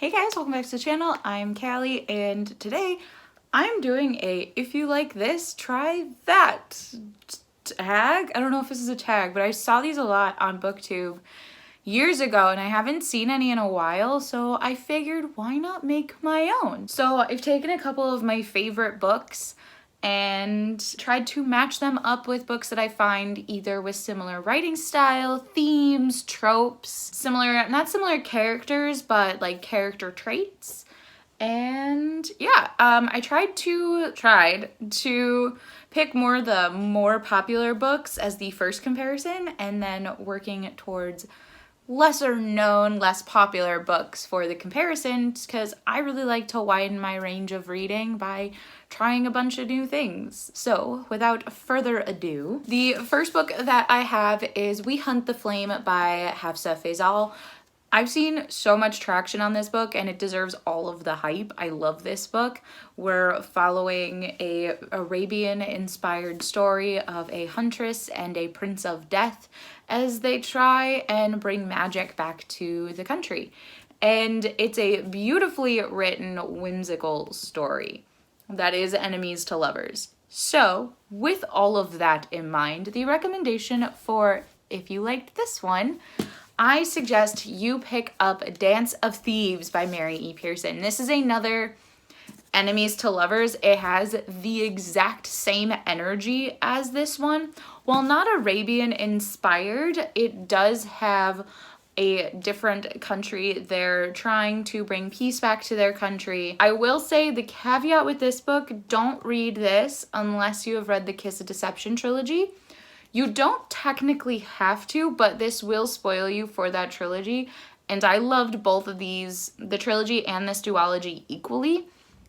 Hey guys, welcome back to the channel. I'm Callie, and today I'm doing a if you like this, try that tag. I don't know if this is a tag, but I saw these a lot on BookTube years ago and I haven't seen any in a while, so I figured why not make my own? So I've taken a couple of my favorite books and tried to match them up with books that I find either with similar writing style, themes, tropes, not similar characters, but like character traits. And yeah, I tried to pick the more popular books as the first comparison, and then working towards lesser known, less popular books for the comparisons, because I really like to widen my range of reading by trying a bunch of new things. So without further ado, the first book that I have is We Hunt the Flame by Hafsa Faizal. I've seen so much traction on this book and it deserves all of the hype. I love this book. We're following a Arabian-inspired story of a huntress and a prince of death as they try and bring magic back to the country. And it's a beautifully written, whimsical story that is enemies to lovers. So, with all of that in mind, the recommendation for if you liked this one, I suggest you pick up Dance of Thieves by Mary E. Pearson. This is another enemies to lovers. It has the exact same energy as this one. While not Arabian inspired, it does have a different country. They're trying to bring peace back to their country. I will say the caveat with this book, don't read this unless you have read the Kiss of Deception trilogy. You don't technically have to, but this will spoil you for that trilogy. And I loved both of these, the trilogy and this duology, equally.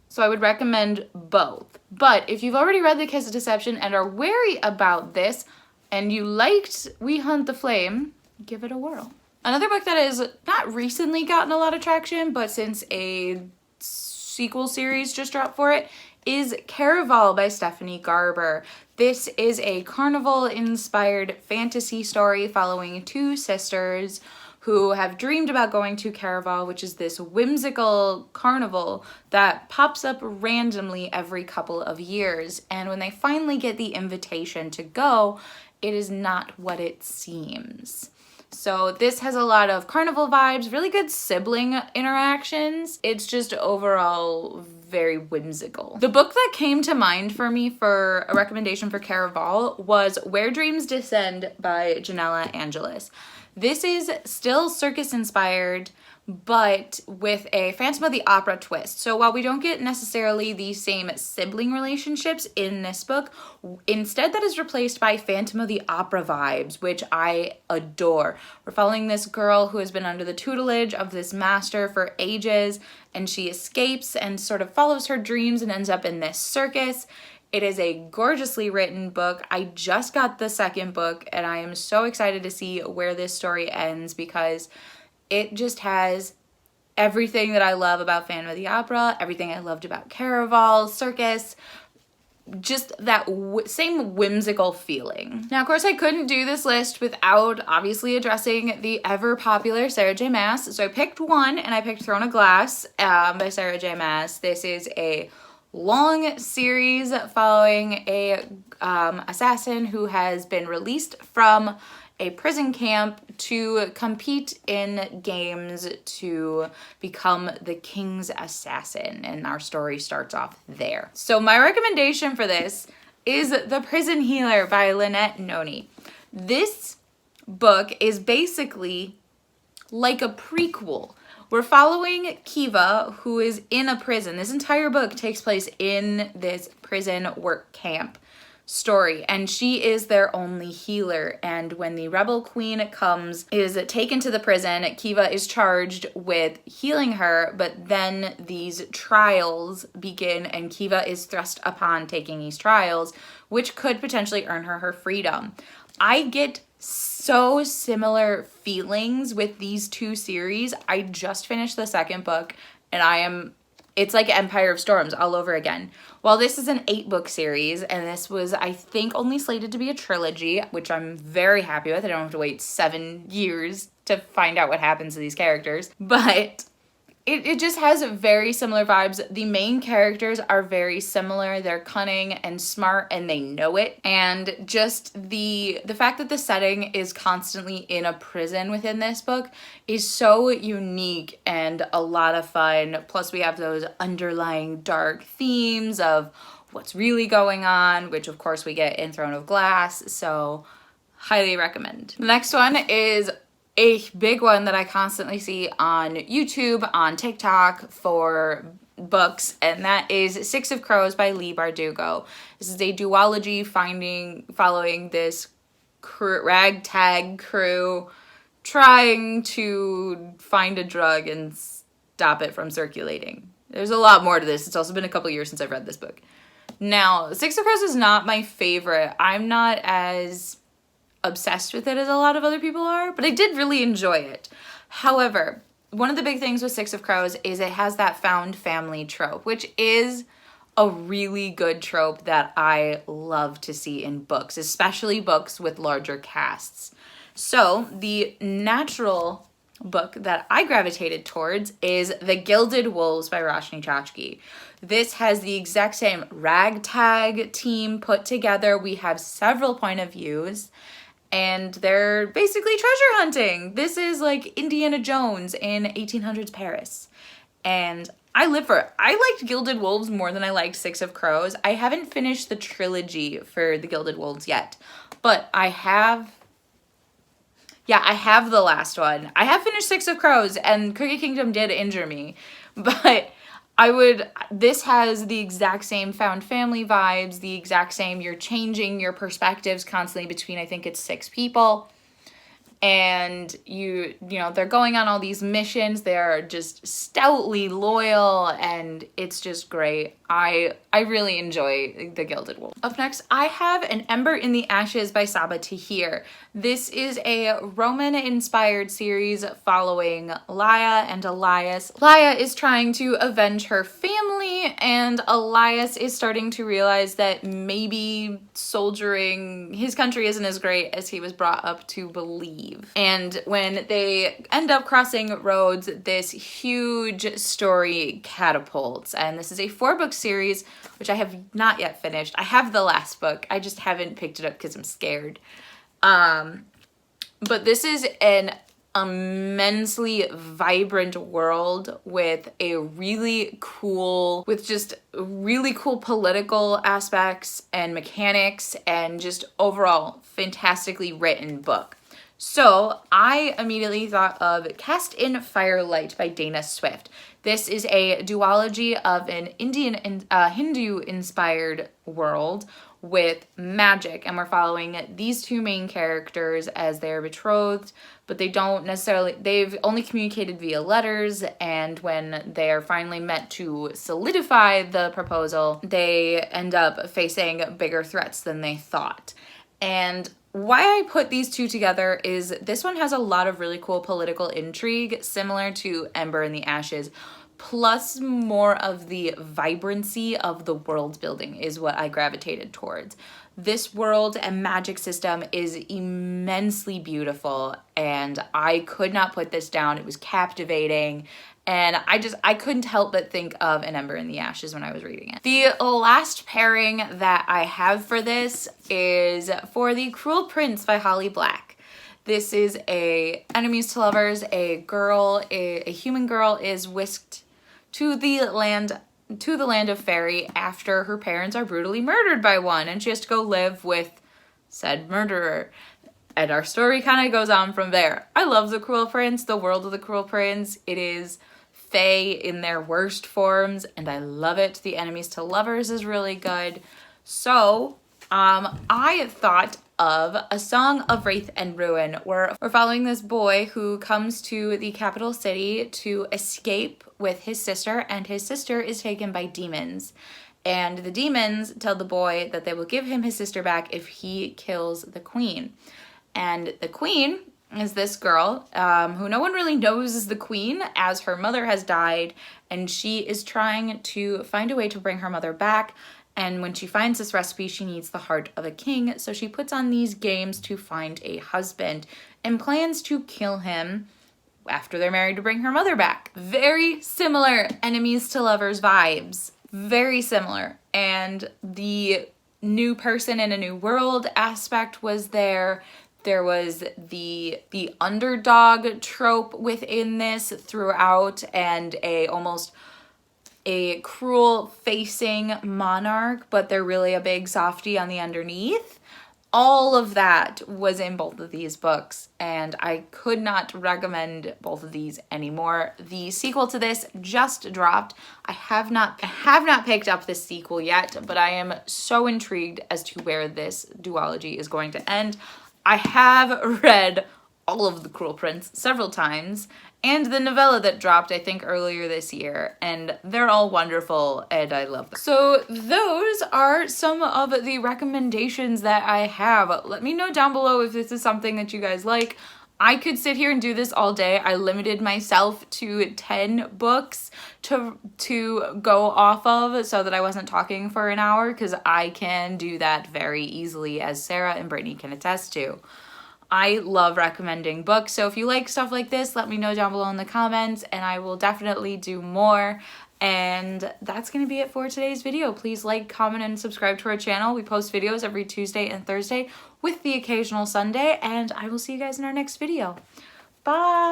So I would recommend both. But if you've already read The Kiss of Deception and are wary about this, and you liked We Hunt the Flame, give it a whirl. Another book that has not recently gotten a lot of traction, but since a sequel series just dropped for it, is Caraval by Stephanie Garber. This is a carnival-inspired fantasy story following two sisters who have dreamed about going to Caraval, which is this whimsical carnival that pops up randomly every couple of years. And when they finally get the invitation to go, it is not what it seems. So this has a lot of carnival vibes, really good sibling interactions. It's just overall very whimsical. The book that came to mind for me for a recommendation for Caraval was Where Dreams Descend by Janella Angelis. This is still circus inspired, but with a Phantom of the Opera twist. So while we don't get necessarily the same sibling relationships in this book, instead that is replaced by Phantom of the Opera vibes, which I adore. We're following this girl who has been under the tutelage of this master for ages, and she escapes and sort of follows her dreams and ends up in this circus. It is a gorgeously written book. I just got the second book and I am so excited to see where this story ends because it just has everything that I love about Phantom of the Opera, everything I loved about Caraval, circus, just that same whimsical feeling. Now, of course, I couldn't do this list without obviously addressing the ever popular Sarah J. Maas. So I picked one and I picked Throne of Glass by Sarah J. Maas. This is a long series following a assassin who has been released from a prison camp to compete in games to become the king's assassin, and our story starts off there. So my recommendation for this is The Prison Healer by Lynette Noni. This book is basically like a prequel. We're following Kiva, who is in a prison. This entire book takes place in this prison work camp story, and she is their only healer. And when the rebel queen is taken to the prison, Kiva is charged with healing her, but then these trials begin and Kiva is thrust upon taking these trials, which could potentially earn her freedom. I get so similar feelings with these two series. I just finished the second book and it's like Empire of Storms all over again. While this is an 8-book series, and this was, I think, only slated to be a trilogy, which I'm very happy with. I don't have to wait 7 years to find out what happens to these characters. But it just has very similar vibes. The main characters are very similar. They're cunning and smart and they know it. And just the fact that the setting is constantly in a prison within this book is so unique and a lot of fun. Plus we have those underlying dark themes of what's really going on, which of course we get in Throne of Glass. So highly recommend. The next one is a big one that I constantly see on YouTube, on TikTok for books, and that is Six of Crows by Leigh Bardugo. This is a duology following this ragtag crew trying to find a drug and stop it from circulating. There's a lot more to this. It's also been a couple years since I've read this book. Now, Six of Crows is not my favorite. I'm not as obsessed with it as a lot of other people are, but I did really enjoy it. However, one of the big things with Six of Crows is it has that found family trope, which is a really good trope that I love to see in books, especially books with larger casts. So the natural book that I gravitated towards is The Gilded Wolves by Roshani Chokshi. This has the exact same ragtag team put together. We have several point of views, and they're basically treasure hunting. This is like Indiana Jones in 1800s Paris. And I live for it. I liked Gilded Wolves more than I liked Six of Crows. I haven't finished the trilogy for The Gilded Wolves yet, but I have the last one. I have finished Six of Crows, and Crooked Kingdom did injure me, but this has the exact same found family vibes, the exact same, you're changing your perspectives constantly between, I think it's 6 people. And you know, they're going on all these missions. They're just stoutly loyal, and it's just great. I really enjoy The Gilded Wolf. Up next, I have An Ember in the Ashes by Sabaa Tahir. This is a Roman-inspired series following Laia and Elias. Laia is trying to avenge her family, and Elias is starting to realize that maybe soldiering his country isn't as great as he was brought up to believe. And when they end up crossing roads, this huge story catapults. And this is a 4-book series, which I have not yet finished. I have the last book. I just haven't picked it up because I'm scared. But this is an immensely vibrant world with just really cool political aspects and mechanics, and just overall fantastically written book. So I immediately thought of Cast in Firelight by Dana Swift. This is a duology of an Indian and Hindu-inspired world with magic, and we're following these 2 main characters as they're betrothed, but they've only communicated via letters, and when they're finally meant to solidify the proposal, they end up facing bigger threats than they thought. And why I put these 2 together is this one has a lot of really cool political intrigue, similar to Ember in the Ashes, plus more of the vibrancy of the world building is what I gravitated towards. This world and magic system is immensely beautiful, and I could not put this down. It was captivating, and I couldn't help but think of An Ember in the Ashes when I was reading it. The last pairing that I have for this is for The Cruel Prince by Holly Black. This is enemies to lovers. A human girl is whisked to the land of fairy after her parents are brutally murdered by one, and she has to go live with said murderer. And our story kind of goes on from there. I love The Cruel Prince, the world of The Cruel Prince. It is fae in their worst forms, and I love it. The enemies to lovers is really good. So I thought of A Song of Wraith and Ruin, where we're following this boy who comes to the capital city to escape with his sister, and his sister is taken by demons. And the demons tell the boy that they will give him his sister back if he kills the queen. And the queen is this girl who no one really knows is the queen, as her mother has died, and she is trying to find a way to bring her mother back. And when she finds this recipe, she needs the heart of a king, so she puts on these games to find a husband and plans to kill him after they're married to bring her mother back. Very similar enemies to lovers vibes. Very similar. And the new person in a new world aspect was there. There was the underdog trope within this throughout, and almost a cruel facing monarch, but they're really a big softie on the underneath. All of that was in both of these books, and I could not recommend both of these anymore. The sequel to this just dropped. I have not picked up the sequel yet, but I am so intrigued as to where this duology is going to end. I have read all of The Cruel Prince several times, and the novella that dropped, I think, earlier this year, and they're all wonderful, and I love them. So those are some of the recommendations that I have. Let me know down below if this is something that you guys like. I could sit here and do this all day. I limited myself to 10 books to go off of so that I wasn't talking for an hour, because I can do that very easily, as Sarah and Brittany can attest to. I love recommending books, so if you like stuff like this, let me know down below in the comments, and I will definitely do more. And that's going to be it for today's video. Please like, comment, and subscribe to our channel. We post videos every Tuesday and Thursday with the occasional Sunday, and I will see you guys in our next video. Bye!